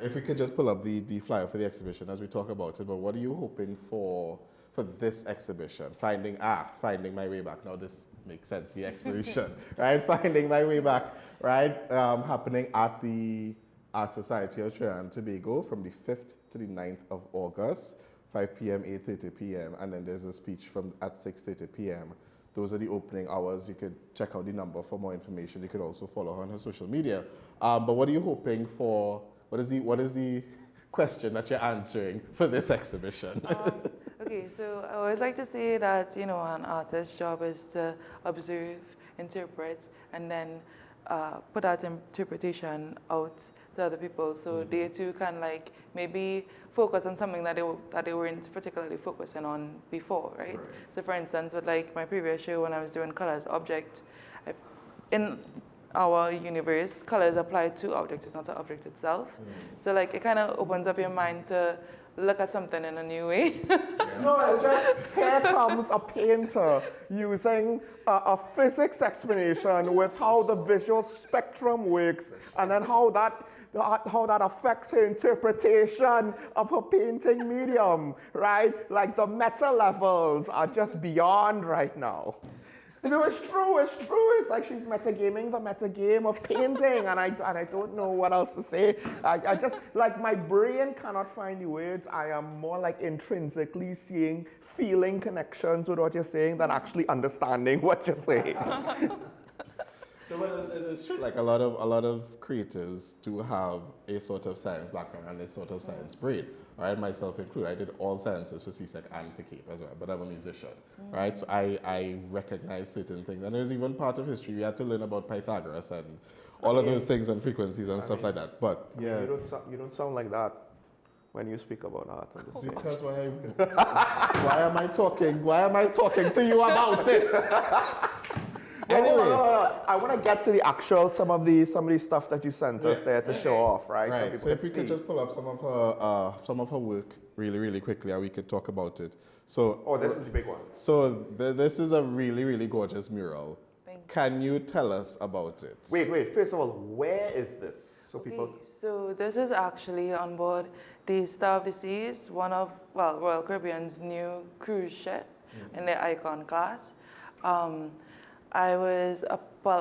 If we could just pull up the flyer for the exhibition as we talk about it, but what are you hoping for this exhibition? Finding my way back. Now this makes sense, the expiration, right? Finding my way back, right? Happening at the Art Society of Trinidad and Tobago from the 5th to the 9th of August, 5 p.m., 8:30 p.m., and then there's a speech at 6:30 p.m. Those are the opening hours. You could check out the number for more information. You could also follow her on her social media. But what are you hoping for? What is the question that you're answering for this exhibition? Okay, so I always like to say that, you know, an artist's job is to observe, interpret, and then put that interpretation out to other people, so they too can like maybe focus on something that they weren't particularly focusing on before, right? So for instance, with like my previous show when I was doing colors object, in our universe, colors apply to objects, it's not the object itself. So like it kind of opens up your mind to look at something in a new way. No, it's just, here comes a painter using a physics explanation with how the visual spectrum works, and then how that affects her interpretation of her painting medium, right? Like the meta levels are just beyond right now. No, it's true. It's like she's metagaming the metagame of painting, and I don't know what else to say. I just, like, my brain cannot find the words. I am more like intrinsically feeling connections with what you're saying than actually understanding what you're saying. No, but it's true. Like a lot of creatives do have a sort of science background and a sort of science brain. Right, myself included. I did all sciences for CSEC and for CAPE as well, but I'm a musician, right? So I recognize certain things, and there's even part of history we had to learn about Pythagoras and all of those things and frequencies and stuff like that. But yes, you don't sound like that when you speak about art. Because why am I talking? Why am I talking to you about it? Anyway, I want to get to the actual some of the stuff that you sent us there to show off, right? Right. So if we could just pull up some of her work really quickly, and we could talk about it. So this is the big one. So this is a really gorgeous mural. Can you tell us about it? Wait. First of all, where is this? So this is actually on board the Star of the Seas, one of Royal Caribbean's new cruise ship in the Icon class. I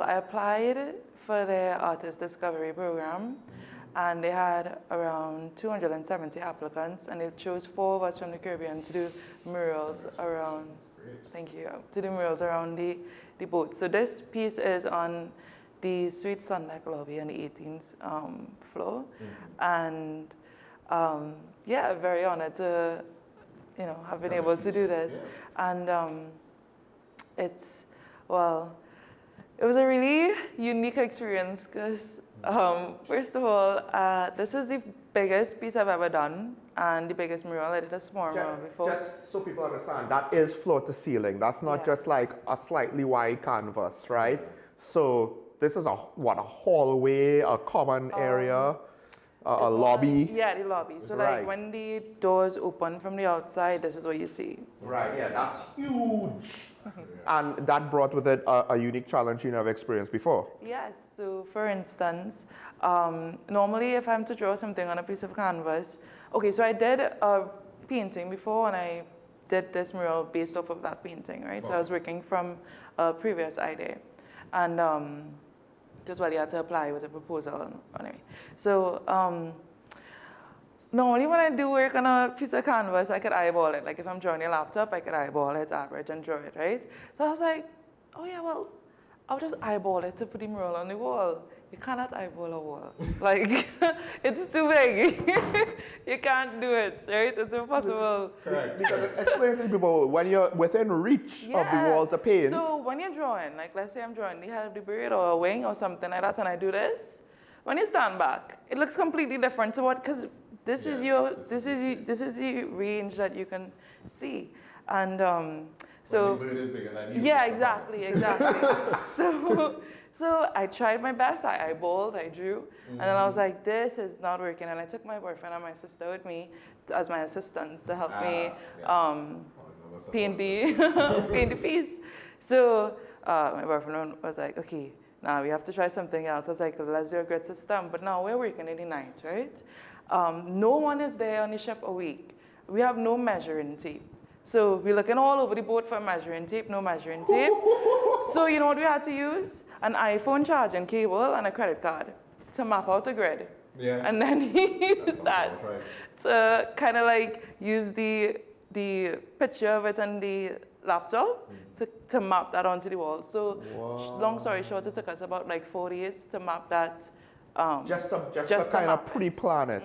applied for their artist discovery program, and they had around 270 applicants, and they chose 4 of us from the Caribbean to do murals around. Thank you. To do murals around the boat. So this piece is on the Suite Sundeck lobby on the 18th floor, and yeah, very honored to have been able to do this, and it was a really unique experience because, first of all, this is the biggest piece I've ever done and the biggest mural. I did a small mural before. Just so people understand, that is floor to ceiling. That's not just like a slightly wide canvas, right? So this is a hallway, a common area, a lobby. Yeah, the lobby. So like when the doors open from the outside, this is what you see. Right, yeah, that's huge. And that brought with it a unique challenge you never experienced before. Yes, so for instance, normally if I'm to draw something on a piece of canvas, so I did a painting before and I did this mural based off of that painting, right? So I was working from a previous idea. And just you had to apply with a proposal anyway. So normally when I do work on a piece of canvas, I could eyeball it. Like if I'm drawing a laptop, I could eyeball it, average, and draw it, right? So I was like, I'll just eyeball it to put the mural on the wall. You cannot eyeball a wall. Like, it's too big. You can't do it, right? It's impossible. Correct. Because explain to people, when you're within reach of the wall to paint. So when you're drawing, like let's say I'm drawing the head of the bird or a wing or something like that, and I do this, when you stand back, it looks completely different to what, because this is the range that you can see. And so, the bird is bigger than you. Yeah, exactly. So I tried my best. I eyeballed, I drew, and then I was like, this is not working. And I took my boyfriend and my sister with me as my assistants to help me paint the piece. So my boyfriend was like, okay, nah, we have to try something else. I was like, let's do a grid system. But now we're working in the night, right? No one is there on the ship a week. We have no measuring tape. So we're looking all over the boat for measuring tape, no measuring tape. So you know what we had to use? An iPhone charging cable and a credit card to map out a grid. Yeah. And then he used that to kind of like use the picture of it on the laptop to map that onto the wall. So long story short, it took us about like 4 days to map that. Just to kind of pre-plan it.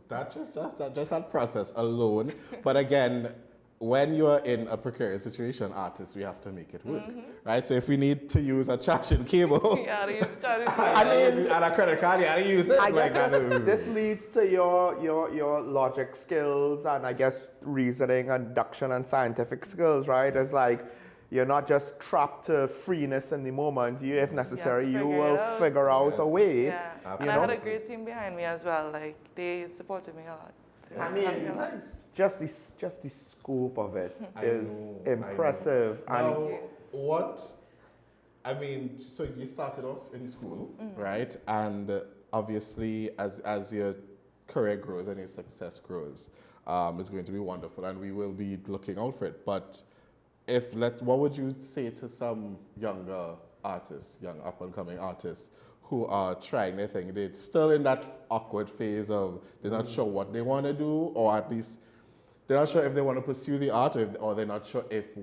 That is so that process alone. But again, when you're in a precarious situation, artists, we have to make it work, right? So if we need to use a charging cable, and a credit card, you gotta use it. I guess this leads to your logic skills and I guess reasoning and deduction and scientific skills, right? It's like you're not just trapped to freeness in the moment. You, if necessary, you will figure out a way. Yeah, and I had a great team behind me as well. Like they supported me a lot. I mean, just the scope of it is impressive. Now, so you started off in school, right? And obviously, as your career grows and your success grows, it's going to be wonderful, and we will be looking out for it. But what would you say to some younger artists, young up-and-coming artists, who are trying their thing? They're still in that awkward phase of they're not sure what they want to do, or at least they're not sure if they want to pursue the art, or they're not sure if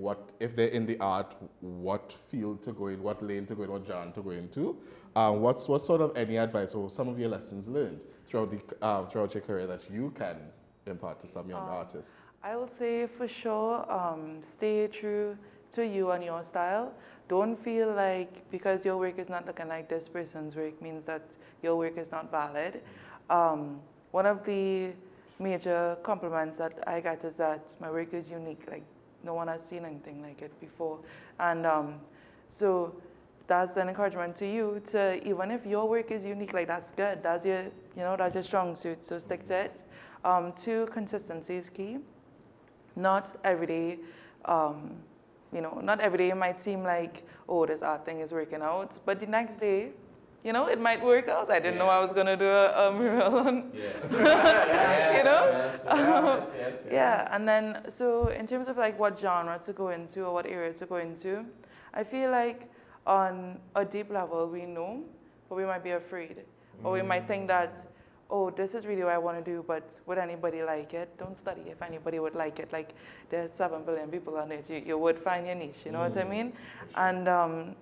they're in the art, what field to go in, what lane to go in, what genre to go into. What sort of any advice or some of your lessons learned throughout your career that you can impart to some young artists? I would say for sure, stay true to you and your style. Don't feel like because your work is not looking like this person's work means that your work is not valid. One of the major compliments that I get is that my work is unique. Like no one has seen anything like it before. And so that's an encouragement to you to, even if your work is unique, like that's good. That's your strong suit, so stick to it. 2, consistency is key. Not every day, not every day it might seem like, oh, this art thing is working out, but the next day, it might work out. I didn't know I was going to do a mural on, Yeah, and then, so in terms of like what genre to go into or what area to go into, I feel like on a deep level we know, but we might be afraid. Or we might think that, oh, this is really what I want to do, but would anybody like it? Don't study if anybody would like it. Like, there's 7 billion people on it. You would find your niche, you know what I mean? And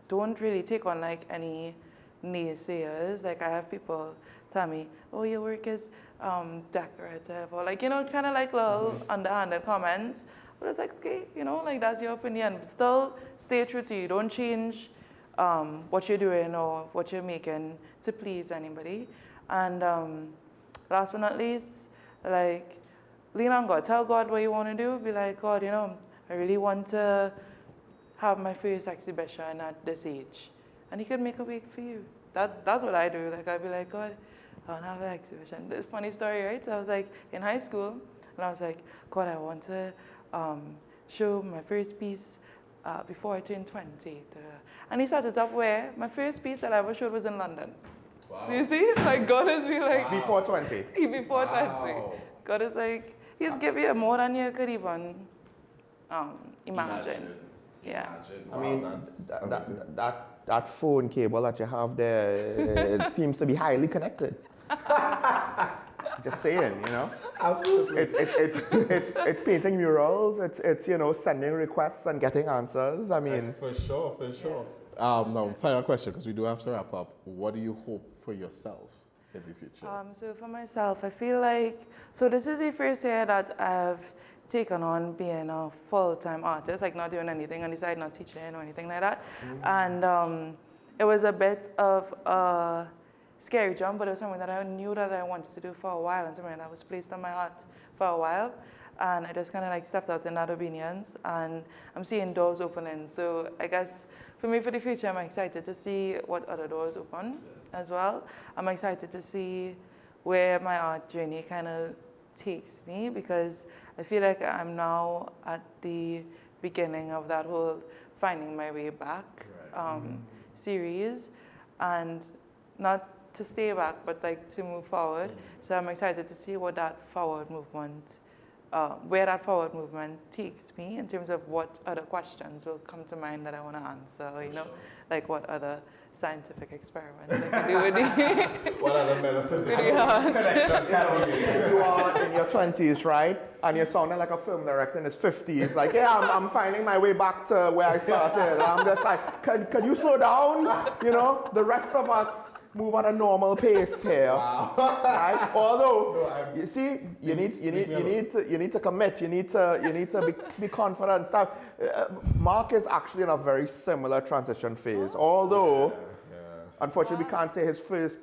don't really take on, like, any naysayers. Like, I have people tell me, oh, your work is decorative, or, like, kind of like little underhanded comments. But it's like, okay, like, that's your opinion. But still, stay true to you. Don't change what you're doing or what you're making to please anybody. And last but not least, like, lean on God. Tell God what you want to do. Be like, God, I really want to have my first exhibition at this age. And He could make a way for you. That's what I do. Like, I'd be like, God, I want to have an exhibition. This funny story, right? So I was like in high school, and I was like, God, I want to show my first piece before I turn 20. And He set it up where my first piece that I ever showed was in London. Wow. You see? Like, God is really like... Before 20? Before 20. God is like, He's giving you more than you could even imagine. Yeah. I mean, that phone cable that you have there, it seems to be highly connected. Just saying, Absolutely. It's painting murals, it's sending requests and getting answers. I mean... For sure. No, final question, because we do have to wrap up. What do you hope for yourself in the future? So for myself, I feel like, so this is the first year that I've taken on being a full-time artist, like not doing anything on the side, not teaching or anything like that. And it was a bit of a scary jump, but it was something that I knew that I wanted to do for a while and something that was placed on my heart for a while. And I just kind of like stepped out in that obedience, and I'm seeing doors opening. So I guess for me, for the future, I'm excited to see what other doors open as well. I'm excited to see where my art journey kind of takes me, because I feel like I'm now at the beginning of that whole Finding My Way Back series, and not to stay back, but like to move forward. So I'm excited to see what that forward movement, where that forward movement takes me in terms of what other questions will come to mind that I want to answer, you know, like what other scientific experiments I can do with the What other metaphysical Yeah. connections can we make? You are in your 20s, right? And you're sounding like a film director in his 50s. Like, yeah, I'm finding my way back to where I started. I'm just like, can you slow down? You know, the rest of us move at a normal pace here. Wow. Right? Although, No, you see, you need to commit. You need to be confident. Stuff. Mark is actually in a very similar transition phase. Although, unfortunately, we can't say his first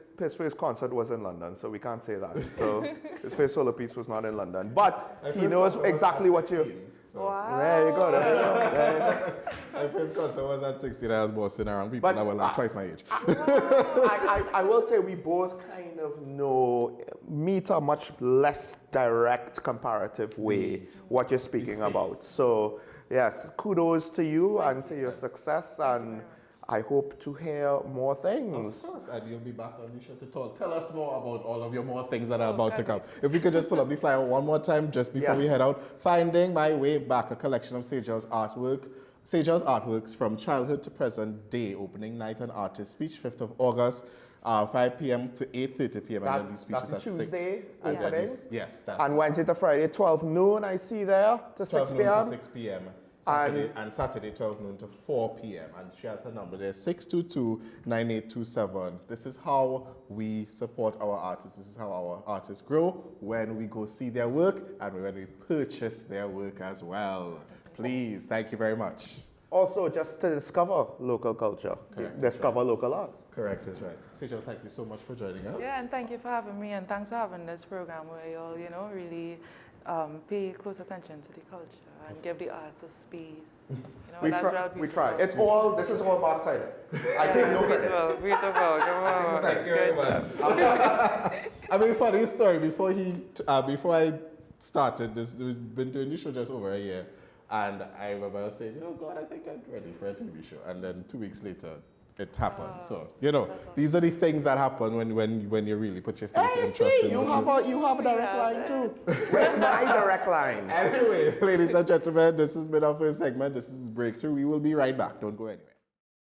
concert was in London, so we can't say that. So his first solo piece was not in London, but he knows exactly what you. Wow. There you go. There you go. There you go. My first concert was at 16. I was bossing around people that were like twice my age. I will say we both kind of know, meet a much less direct comparative way what you're speaking about. So yes, kudos to you and to your success, and I hope to hear more things. Of course, and you'll be back on the show to tell us more about all of your more things that are about to come. If we could just pull up the flyer one more time just before we head out. Finding My Way Back, a collection of Saegel's artworks from childhood to present day, opening night and artist speech, 5th of August, 5 p.m. to 8:30 p.m. and then these speeches that's at Tuesday 6. And then opening? yes, that's And Wednesday to Friday, 12 noon, I see there, to 6 12 noon p.m. to 6 p.m. Saturday 12 noon to 4 p.m. And she has her number there, 622-9827. This is how we support our artists. This is how our artists grow, when we go see their work and when we purchase their work as well. Please, thank you very much. Also, just to discover local culture, discover local art. Correct, is right. Saegel, thank you so much for joining us. Yeah, and thank you for having me, and thanks for having this program where you'll, you know, really pay close attention to the culture and give the arts a space. You know, We try. This is all Mark-sided. I take no credit. Beautiful. Come on. Thank you very much. I mean, funny story. Before I started this, we've been doing this show just over a year, and I remember saying, God, I think I'm ready for a TV show. And then 2 weeks later, it happened. Wow. So, these are the things that happen when you really put your faith and trust in you what you have a direct line too. Where's my direct line? Anyway, ladies and gentlemen, this has been our first segment. This is Breakthrough. We will be right back. Don't go anywhere.